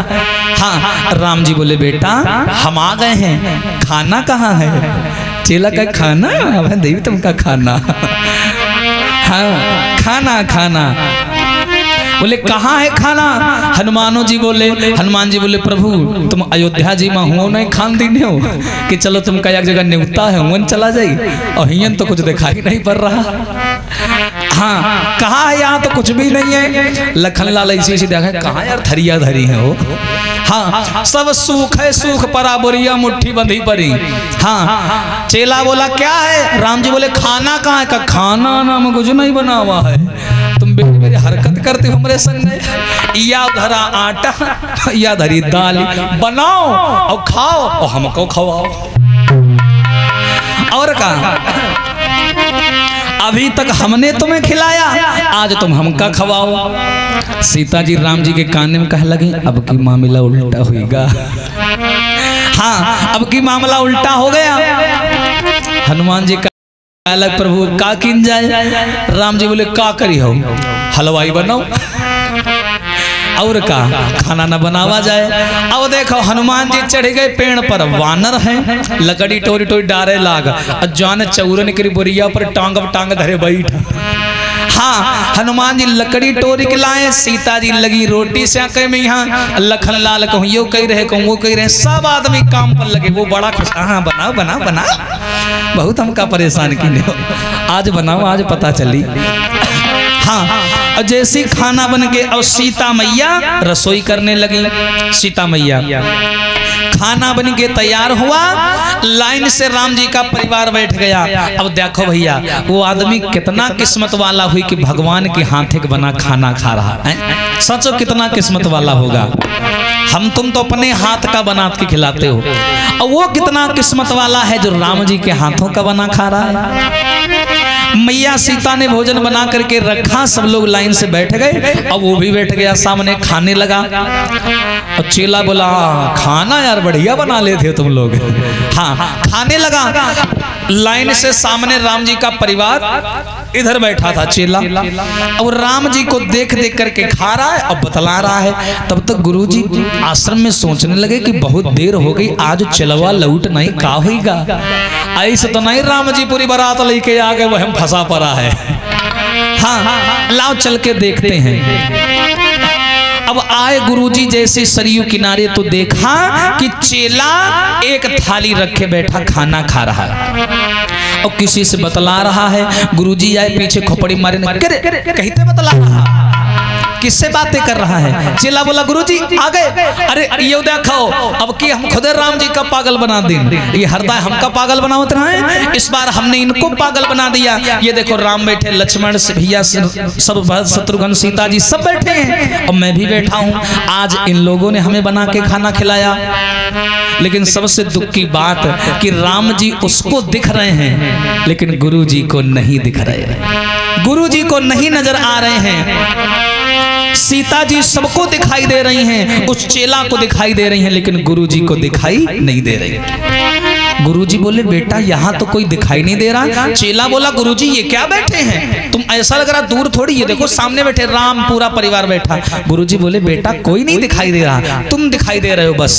हाँ राम जी बोले बेटा हम आ गए हैं, खाना कहाँ है। चेला का खाना, देवी तुमका खाना। हाँ खाना खाना। बोले कहाँ है खाना। हनुमान जी बोले प्रभु तुम अयोध्या जी में हो नहीं खान दिन हो कि चलो तुम का एक जगह न्योता है वन चला जाई, और हियन तो कुछ दिखाई नहीं पड़ रहा। हाँ कहाँ है, यहाँ तो कुछ भी नहीं है। लखन लाल ऐसी देखा कहाँ यार थरिया धरी है वो। हाँ सब सूख है, सूख परा बोरिया मुट्ठी बंधी परी। हाँ चेला बोला क्या है। राम जी बोले खाना कहाँ है। का खाना नाम कुछ नहीं बना हुआ है, तुम मेरी हरकत करते हो मेरे संग। या धरा आटा या धरी दाल, बनाओ और खाओ और हमको खवाओ। और कहा अभी तक हमने तुम्हें खिलाया, आज तुम हमका खवाओ। सीता जी राम जी के कान में कह लगी अब की मामला उल्टा होगा। हाँ अब की मामला उल्टा हो गया। हनुमान जी अलग प्रभु का किन जाए। राम जी बोले का करी हो, हलवाई बनाओ और का खाना न बनावा जाए। अब देखो हनुमान जी चढ़ गए पेड़ पर, वानर हैं लकड़ी टोरी टोरी डारे लाग, जान चौरन की बोरिया पर टांग टांग धरे बैठ। हाँ हनुमान जी लकड़ी टोरी के लाए, सीता जी लगी रोटी से आके में यहाँ लखन लाल कहूँ यो कही रहे कहूँ वो कही रहे, सब आदमी काम पर लगे। वो बड़ा खुश, हाँ बनाओ बनाओ बनाओ, बहुत हमका परेशान की नहीं हो, आज बनाओ आज पता चली। हाँ और जैसी खाना बन के और सीता मैया रसोई करने लगी। सीता मैया खाना बन के तैयार हुआ, लाइन से राम जी का परिवार बैठ गया। अब देखो भैया वो आदमी कितना किस्मत वाला हुई कि भगवान के हाथ के बना खाना खा रहा है। सचो कितना किस्मत वाला होगा। हम तुम तो अपने हाथ का बना के खिलाते हो, और वो कितना किस्मत वाला है जो राम जी के हाथों का बना खा रहा है। मैया सीता ने भोजन बना करके रखा, सब लोग लाइन से बैठ गए, अब वो भी बैठ गया सामने खाने लगा। और चेला बोला खाना यार बढ़िया बना लेते हो तुम लोग। हाँ, खाने लगा। लाइन से सामने राम जी का परिवार इधर बैठा था चेला, और राम जी को देख देख करके खा रहा है और बतला रहा है। तब तक गुरुजी आश्रम में सोचने लगे कि बहुत देर हो गई, आज चलवा लौट नहीं का होगा। ऐसे तो नहीं राम जी पूरी बारात लेके आ गए, वह हम फंसा पड़ा है। हाँ, लाओ चल के देखते हैं। अब आए गुरुजी जैसे सरयू किनारे तो देखा कि चेला एक थाली रखे बैठा खाना खा रहा है और किसी से बतला रहा है। गुरुजी आए पीछे खोपड़ी मारे, कहते बतला रहा, किससे बातें कर रहा है। चेला बोला गुरुजी आ गए। अरे ये देखो, अब कि हम खुद राम जी का पागल बना दें, ये हरदा हमका पागल बनावत रहे, इस बार हमने इनको पागल बना दिया। ये देखो राम बैठे, लक्ष्मण से भैया सब शत्रुघ्न सीता जी सब बैठे हैं और मैं भी बैठा हूँ। आज इन लोगों ने हमें बना के खाना खिलाया। लेकिन सबसे दुख की बात कि राम जी उसको दिख रहे हैं लेकिन गुरु जी को नहीं दिख रहे, गुरु जी को नहीं नजर आ रहे हैं। सीता जी सबको दिखाई दे रही हैं, उस चेला को दिखाई दे रही हैं, लेकिन गुरु जी को दिखाई नहीं दे रही। गुरुजी बोले बेटा यहाँ तो कोई दिखाई नहीं दे रहा। चेला बोला गुरुजी ये क्या बैठे हैं, तुम ऐसा लग रहा दूर थोड़ी, ये देखो सामने बैठे राम पूरा परिवार बैठा। गुरुजी बोले बेटा कोई नहीं दिखाई दे रहा, तुम दिखाई दे रहे हो बस।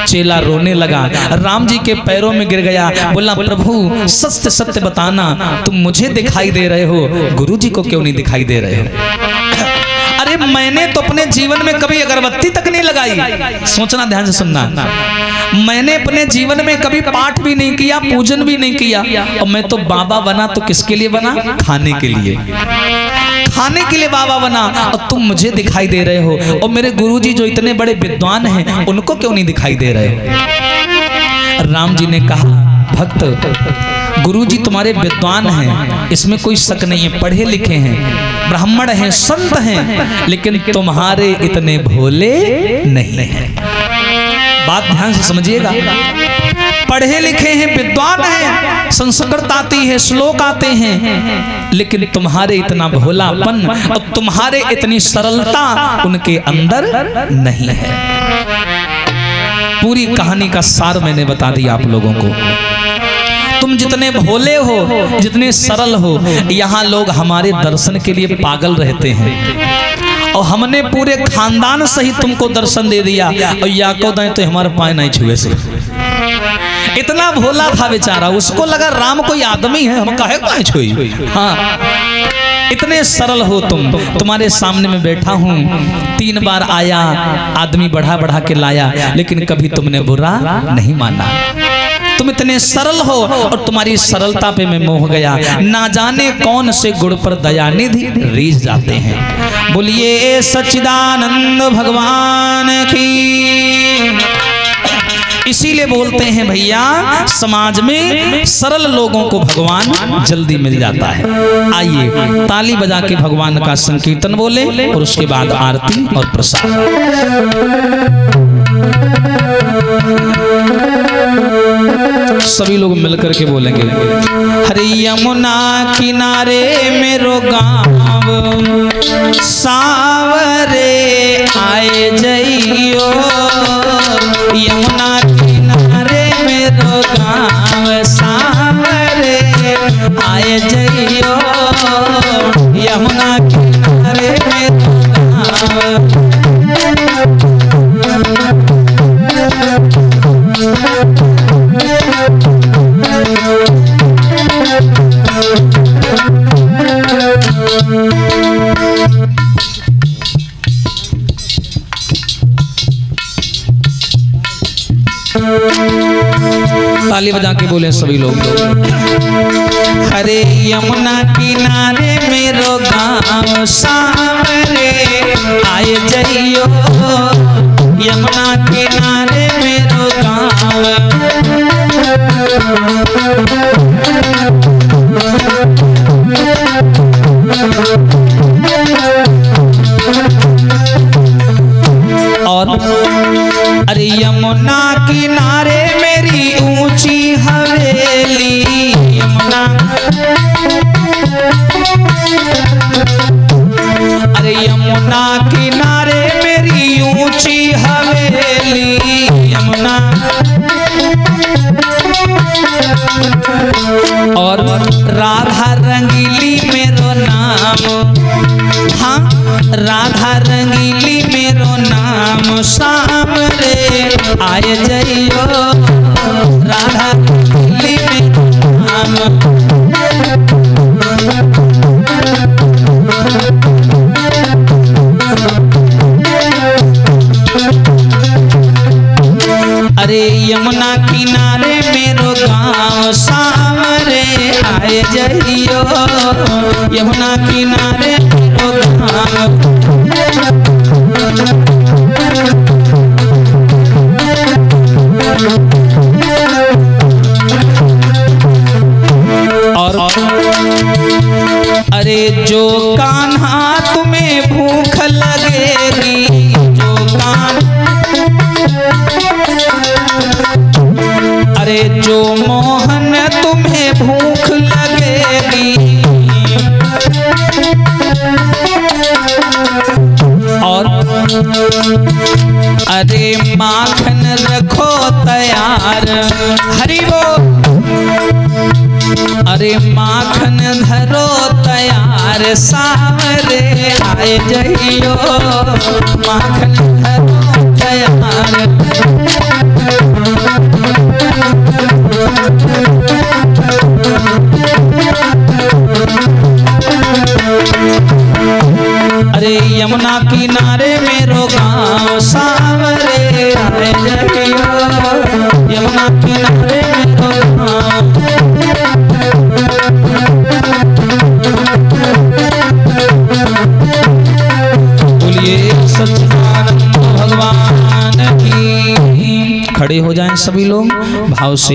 चेला रोने लगा, राम जी के पैरों में गिर गया, बोला प्रभु सत्य सत्य बताना, तुम मुझे दिखाई दे रहे हो, गुरुजी को क्यों नहीं दिखाई दे रहे हो। अरे मैंने तो अपने जीवन में कभी अगरबत्ती तक नहीं लगाई, सोचना ध्यान से सुनना, मैंने अपने जीवन में कभी पाठ भी नहीं किया, पूजन भी नहीं किया, और मैं तो बाबा बना तो किसके लिए बना, खाने के लिए, खाने के लिए बाबा बना, और तुम मुझे दिखाई दे रहे हो। और मेरे गुरुजी जो इतने बड़े विद्वान हैं उनको क्यों नहीं दिखाई दे रहे हो। राम जी ने कहा भक्त गुरुजी तुम्हारे विद्वान हैं, इसमें कोई शक नहीं है, पढ़े लिखे हैं, ब्राह्मण हैं, संत हैं, लेकिन तुम्हारे इतने भोले नहीं हैं। बात ध्यान से समझिएगा, पढ़े लिखे हैं, विद्वान हैं, संस्कृत आती है, श्लोक आते हैं, लेकिन तुम्हारे इतना भोलापन और तुम्हारे इतनी सरलता उनके अंदर नहीं है। पूरी कहानी का सार मैंने बता दिया आप लोगों को। तुम जितने भोले हो, जितने सरल हो, यहाँ लोग हमारे दर्शन के लिए पागल रहते हैं, और हमने पूरे खानदान सहित तुमको दर्शन दे दिया, और या को दें तो हमारे पाए नहीं छुए से। इतना भोला था बेचारा, उसको लगा राम कोई आदमी है, हम काहे पाए छुई। हाँ, इतने सरल हो तुम, तुम्हारे सामने में बैठा हूँ, 3 बार आया, आदमी बढ़ा बढ़ा के लाया, लेकिन कभी तुमने बुरा नहीं माना। तुम इतने सरल हो और तुम्हारी सरलता पे मैं मोह गया, ना जाने कौन से गुण पर दयानिधि रीझ जाते हैं। बोलिए सच्चिदानंद भगवान की। इसीलिए बोलते हैं भैया समाज में सरल लोगों को भगवान जल्दी मिल जाता है। आइए ताली बजा के भगवान का संकीर्तन बोले और उसके बाद आरती और प्रसाद। सभी लोग मिलकर के बोलेंगे, हरे यमुना किनारे मेरो गाँव सावरे आए जइयो, यमुना किनारे मेरो गाँव सावरे आए जइयो, यमुना किनारे मेरो गाँव। ताली बजा के बोले सभी लोग, हरे यमुना किनारे मेरो गाँव सावरे आए जइयो, यमुना किनारे मेरो गाँव। और यमुना किनारे मेरी ऊंची हवेली, यमुना अरे यमुना किनारे मेरी ऊंची हवेली, यमुना और राधा रंगीली मेरो नाम, हाँ राधा रंगीली मेरो नाम, सामने आए जइयो राधा रंगीली मेरो नाम। अरे यमुना किनारे मेरो गाँव, सामने आए जइयो यमुना किनारे मेरो गाँव। और अरे जो कान्हा तुम्हें भूख लगेगी, जो अरे जो मोहन तुम्हें भूख लगेगी, और अरे माखन रखो तैयार, हरि बोल, अरे माखन धरो तैयार, सावरे आए जइयो माखन धरो तैयार। अरे यमुना किनारे मेरो गाँव, सावरे आए जइयो यमुना किनारे मेरो गाँव। बोलिए सच्चिदानंद भगवान की। खड़े हो जाएं सभी लोग भाव से।